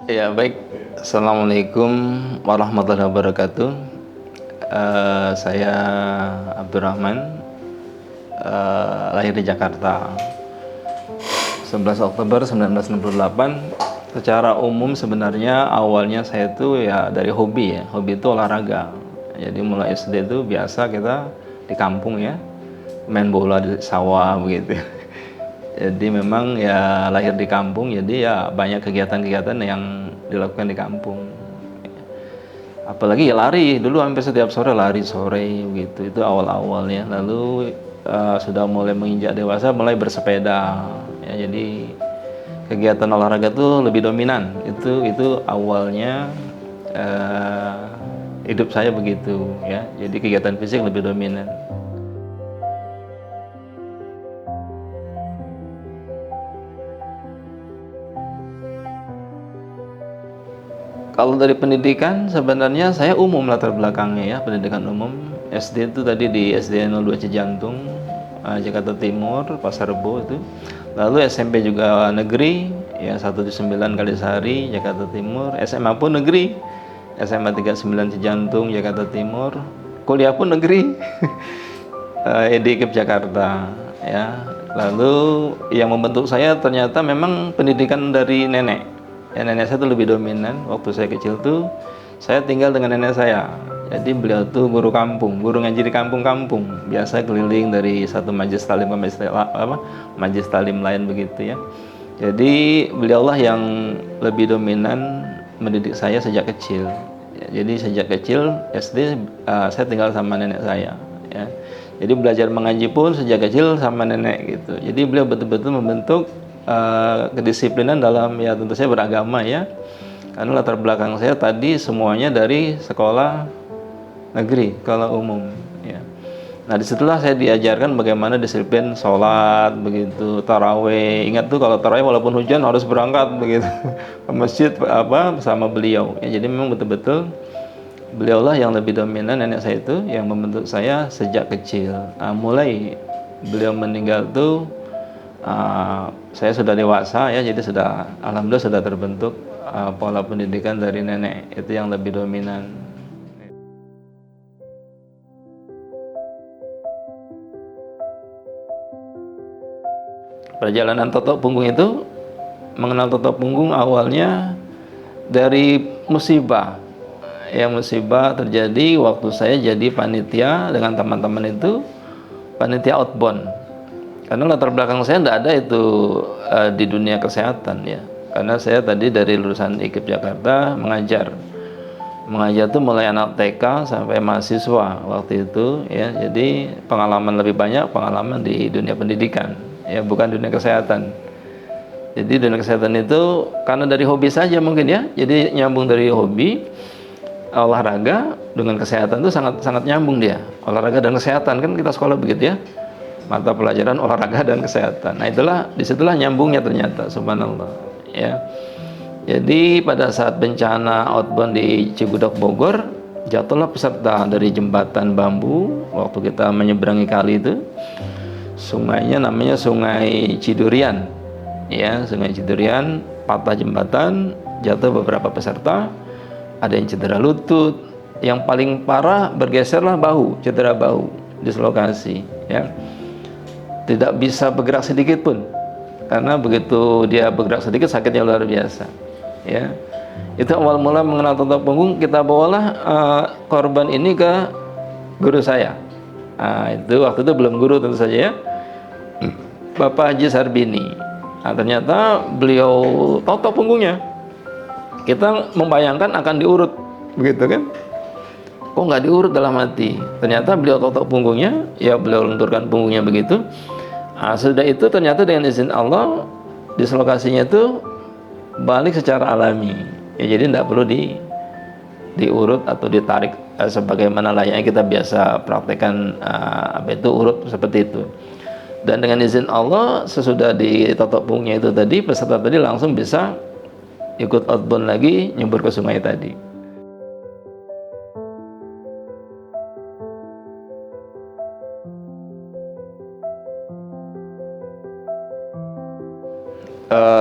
Ya baik, Assalamualaikum warahmatullahi wabarakatuh. Saya Abdurrahman, lahir di Jakarta 11 Oktober 1968. Secara umum sebenarnya awalnya saya itu ya dari hobi ya, hobi itu olahraga. Jadi mulai SD itu biasa kita di kampung ya, main bola di sawah begitu. Jadi memang ya lahir di kampung, jadi ya banyak kegiatan-kegiatan yang dilakukan di kampung. Apalagi ya lari, dulu hampir setiap sore lari sore gitu, itu awal-awalnya. Lalu sudah mulai menginjak dewasa, mulai bersepeda. Ya, jadi kegiatan olahraga tuh lebih dominan. Itu awalnya hidup saya begitu ya. Jadi kegiatan fisik lebih dominan. Kalau dari pendidikan sebenarnya saya umum latar belakangnya ya, pendidikan umum. SD itu tadi di SD 02 Cijantung, Jakarta Timur, Pasar Rebo itu. Lalu SMP juga negeri, ya 179 Kalisari, Jakarta Timur. SMA pun negeri, SMA 39 Cijantung, Jakarta Timur. Kuliah pun negeri, di Jakarta ya. Lalu yang membentuk saya ternyata memang pendidikan dari nenek. Ya, nenek saya tuh lebih dominan. Waktu saya kecil tuh saya tinggal dengan nenek saya. Jadi beliau tuh guru kampung, guru ngaji di kampung-kampung. Biasa keliling dari satu majelis talim ke majelis talim lain begitu ya. Jadi beliaulah yang lebih dominan mendidik saya sejak kecil. Ya, jadi sejak kecil SD saya tinggal sama nenek saya. Ya. Jadi belajar mengaji pun sejak kecil sama nenek gitu. Jadi beliau betul-betul membentuk kedisiplinan dalam ya tentu saya beragama ya. Karena latar belakang saya tadi semuanya dari sekolah negeri kalau umum ya. Nah disitulah saya diajarkan bagaimana disiplin sholat begitu, taraweh. Ingat tuh kalau taraweh walaupun hujan harus berangkat begitu ke masjid bersama beliau ya. Jadi memang betul-betul beliaulah yang lebih dominan, nenek saya itu yang membentuk saya sejak kecil. Mulai beliau meninggal tuh saya sudah dewasa ya, jadi sudah alhamdulillah sudah terbentuk pola pendidikan dari nenek itu yang lebih dominan. Perjalanan Totok Punggung itu, mengenal Totok Punggung awalnya dari musibah. Ya musibah terjadi waktu saya jadi panitia dengan teman-teman itu, panitia outbound. Karena latar belakang saya tidak ada itu di dunia kesehatan ya. Karena saya tadi dari lulusan IKIP Jakarta mengajar. Mengajar tuh mulai anak TK sampai mahasiswa waktu itu ya. Jadi pengalaman lebih banyak pengalaman di dunia pendidikan ya, bukan dunia kesehatan. Jadi dunia kesehatan itu karena dari hobi saja mungkin ya. Jadi nyambung dari hobi olahraga dengan kesehatan itu sangat sangat nyambung dia. Olahraga dan kesehatan kan kita sekolah begitu ya. Mata pelajaran olahraga dan kesehatan. Nah, disitulah nyambungnya ternyata subhanallah ya. Jadi pada saat bencana outbound di Cigudeg Bogor, jatuhlah peserta dari jembatan bambu waktu kita menyeberangi kali itu. Sungainya namanya Sungai Cidurian. Ya, Sungai Cidurian, patah jembatan, jatuh beberapa peserta, ada yang cedera lutut, yang paling parah bergeserlah bahu, cedera bahu, dislokasi, ya. Tidak bisa bergerak sedikit pun, karena begitu dia bergerak sedikit sakitnya luar biasa, ya. Itu awal mula mengenal Totok Punggung. Kita bawalah korban ini ke guru saya. Itu waktu itu belum guru tentu saja ya, Bapak Haji Sarbini. Ternyata beliau totok punggungnya. Kita membayangkan akan diurut, begitu kan? Kok nggak diurut dalam hati? Ternyata beliau totok punggungnya, ya beliau lenturkan punggungnya begitu. Sudah itu ternyata dengan izin Allah dislokasinya itu balik secara alami. Ya, jadi tidak perlu diurut atau ditarik sebagaimana layaknya kita biasa praktekkan urut seperti itu. Dan dengan izin Allah sesudah ditotok punggungnya itu tadi, peserta tadi langsung bisa ikut outbound lagi nyebur ke sungai tadi.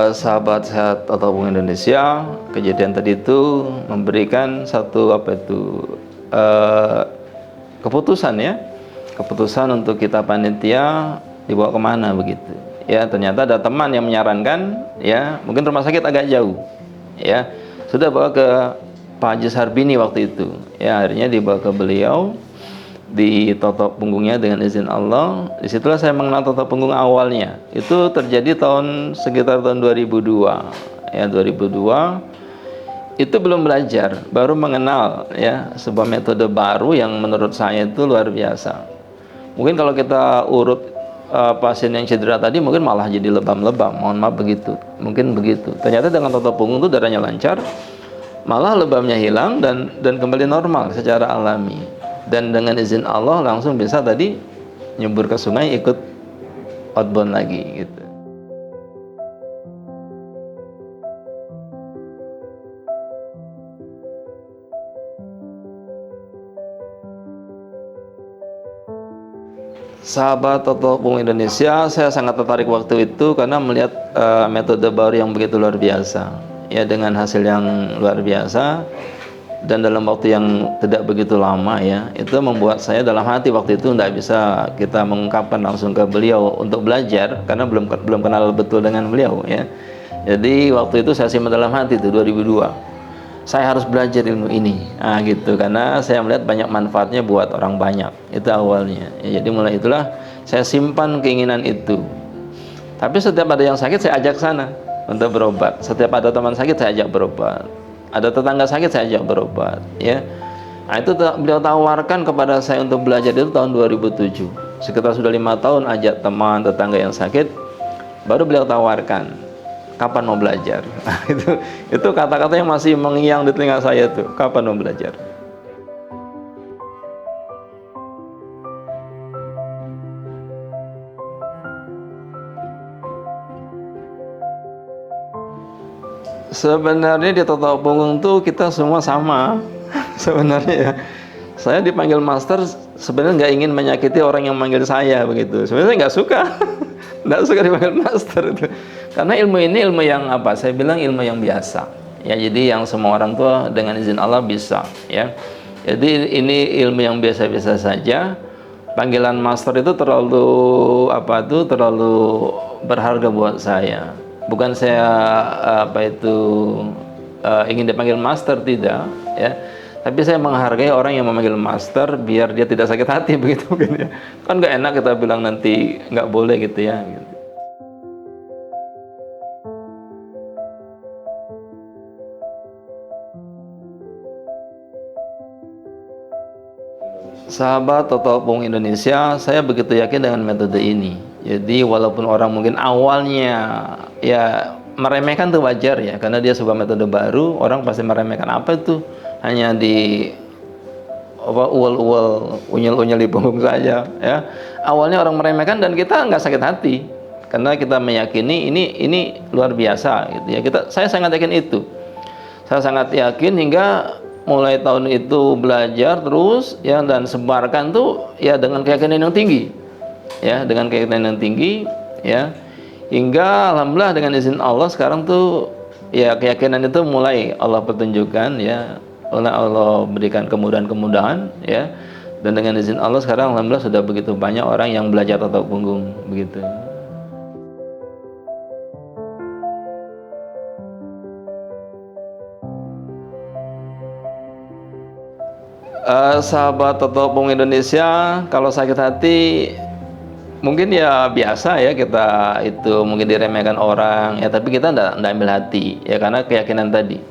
Sahabat Sehat ataupun Indonesia, kejadian tadi itu memberikan satu eh, keputusan ya, keputusan untuk kita panitia dibawa kemana begitu. Ya ternyata ada teman yang menyarankan, ya mungkin rumah sakit agak jauh, ya sudah bawa ke Pak Haji Sarbini waktu itu. Ya akhirnya dibawa ke beliau, ditotok punggungnya dengan izin Allah. Disitulah saya mengenal totok punggung awalnya. Itu terjadi sekitar tahun 2002. Ya 2002 itu belum belajar, baru mengenal ya sebuah metode baru yang menurut saya itu luar biasa. Mungkin kalau kita urut pasien yang cedera tadi mungkin malah jadi lebam-lebam. Mohon maaf begitu. Mungkin begitu. Ternyata dengan totok punggung itu darahnya lancar, malah lebamnya hilang dan kembali normal secara alami. Dan dengan izin Allah langsung bisa tadi nyebur ke sungai, ikut outbound lagi gitu. Sahabat Totok Punggung Indonesia, saya sangat tertarik waktu itu karena melihat metode baru yang begitu luar biasa. Ya dengan hasil yang luar biasa dan dalam waktu yang tidak begitu lama ya, itu membuat saya dalam hati waktu itu tidak bisa kita mengungkapkan langsung ke beliau untuk belajar karena belum kenal betul dengan beliau ya. Jadi waktu itu saya simpan dalam hati itu 2002, saya harus belajar ilmu ini gitu, karena saya melihat banyak manfaatnya buat orang banyak. Itu awalnya ya, jadi mulai itulah saya simpan keinginan itu. Tapi setiap ada yang sakit saya ajak sana untuk berobat, setiap ada teman sakit saya ajak berobat, ada tetangga sakit saya ajak berobat ya. Nah, itu beliau tawarkan kepada saya untuk belajar itu tahun 2007. Sekitar sudah 5 tahun ajak teman tetangga yang sakit, baru beliau tawarkan kapan mau belajar. Nah, itu kata-kata yang masih mengiang di telinga saya tuh, kapan mau belajar. Sebenarnya di totok punggung tuh kita semua sama sebenarnya ya. Saya dipanggil master sebenarnya nggak ingin menyakiti orang yang manggil saya begitu. Sebenarnya saya nggak suka, nggak suka dipanggil master itu. Karena ilmu ini ilmu yang apa? Saya bilang ilmu yang biasa. Ya jadi yang semua orang tua dengan izin Allah bisa. Ya. Jadi ini ilmu yang biasa-biasa saja. Panggilan master itu terlalu berharga buat saya. Bukan saya ingin dipanggil master, tidak ya, tapi saya menghargai orang yang memanggil master biar dia tidak sakit hati begitu kan ya. Kan nggak enak kita bilang nanti nggak boleh gitu ya gitu. Sahabat Totok Punggung Indonesia, saya begitu yakin dengan metode ini. Jadi walaupun orang mungkin awalnya ya meremehkan, tuh wajar ya, karena dia sebuah metode baru, orang pasti meremehkan. Apa itu? Hanya di uwel-uwel, unyel-unyel di punggung saja ya. Awalnya orang meremehkan dan kita nggak sakit hati karena kita meyakini ini luar biasa gitu ya. Saya sangat yakin itu. Saya sangat yakin hingga mulai tahun itu belajar terus ya, dan sebarkan tuh ya dengan keyakinan yang tinggi. Ya, dengan keyakinan yang tinggi ya, hingga alhamdulillah dengan izin Allah sekarang tuh ya keyakinan itu mulai Allah pertunjukkan ya, Allah berikan kemudahan-kemudahan ya, dan dengan izin Allah sekarang alhamdulillah sudah begitu banyak orang yang belajar totok punggung begitu. Sahabat Totok Punggung Indonesia, kalau sakit hati mungkin ya biasa ya, kita itu mungkin diremehkan orang ya, tapi kita enggak ambil hati ya, karena keyakinan tadi.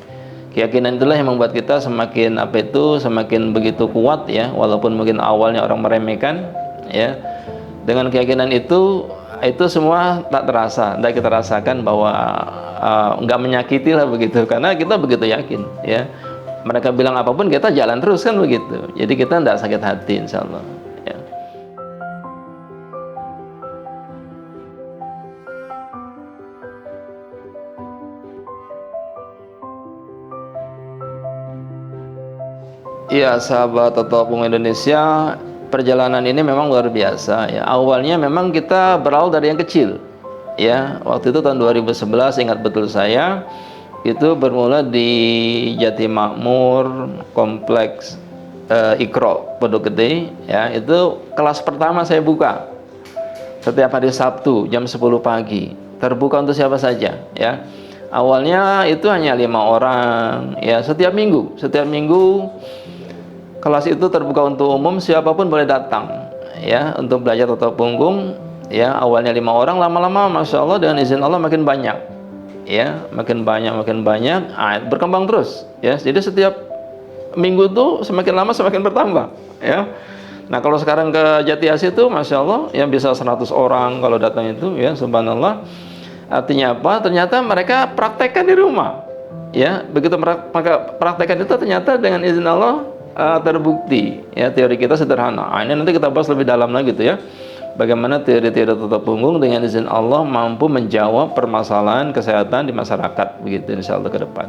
Keyakinan itulah yang membuat kita semakin semakin begitu kuat ya, walaupun mungkin awalnya orang meremehkan ya. Dengan keyakinan itu semua tak terasa, tidak kita rasakan bahwa enggak menyakiti lah begitu, karena kita begitu yakin ya. Mereka bilang apapun kita jalan terus kan begitu. Jadi kita tidak sakit hati insya Allah ya. Iya sahabat Totok Punggung Indonesia, perjalanan ini memang luar biasa ya. Awalnya memang kita berawal dari yang kecil ya. Waktu itu tahun 2011, ingat betul saya, itu bermula di Jatimakmur, kompleks Ikro Pondok Gede, ya. Itu kelas pertama saya buka setiap hari Sabtu jam 10 pagi, terbuka untuk siapa saja, ya. Awalnya itu hanya 5 orang, ya. Setiap minggu kelas itu terbuka untuk umum, siapapun boleh datang, ya, untuk belajar tata punggung, ya. Awalnya 5 orang, lama-lama masya Allah dengan izin Allah makin banyak, ya, makin banyak, berkembang terus, ya. Jadi setiap minggu itu semakin lama semakin bertambah, ya. Nah, kalau sekarang ke Jati Asih itu masya Allah yang bisa 100 orang kalau datang itu, ya, subhanallah. Artinya apa? Ternyata mereka praktekkan di rumah, ya. Begitu mereka praktekkan itu, ternyata dengan izin Allah terbukti, ya. Teori kita sederhana. Ini nanti kita bahas lebih dalam lagi gitu, ya. Bagaimana teori-teori tata punggung dengan izin Allah mampu menjawab permasalahan kesehatan di masyarakat, begitu insya Allah ke depan.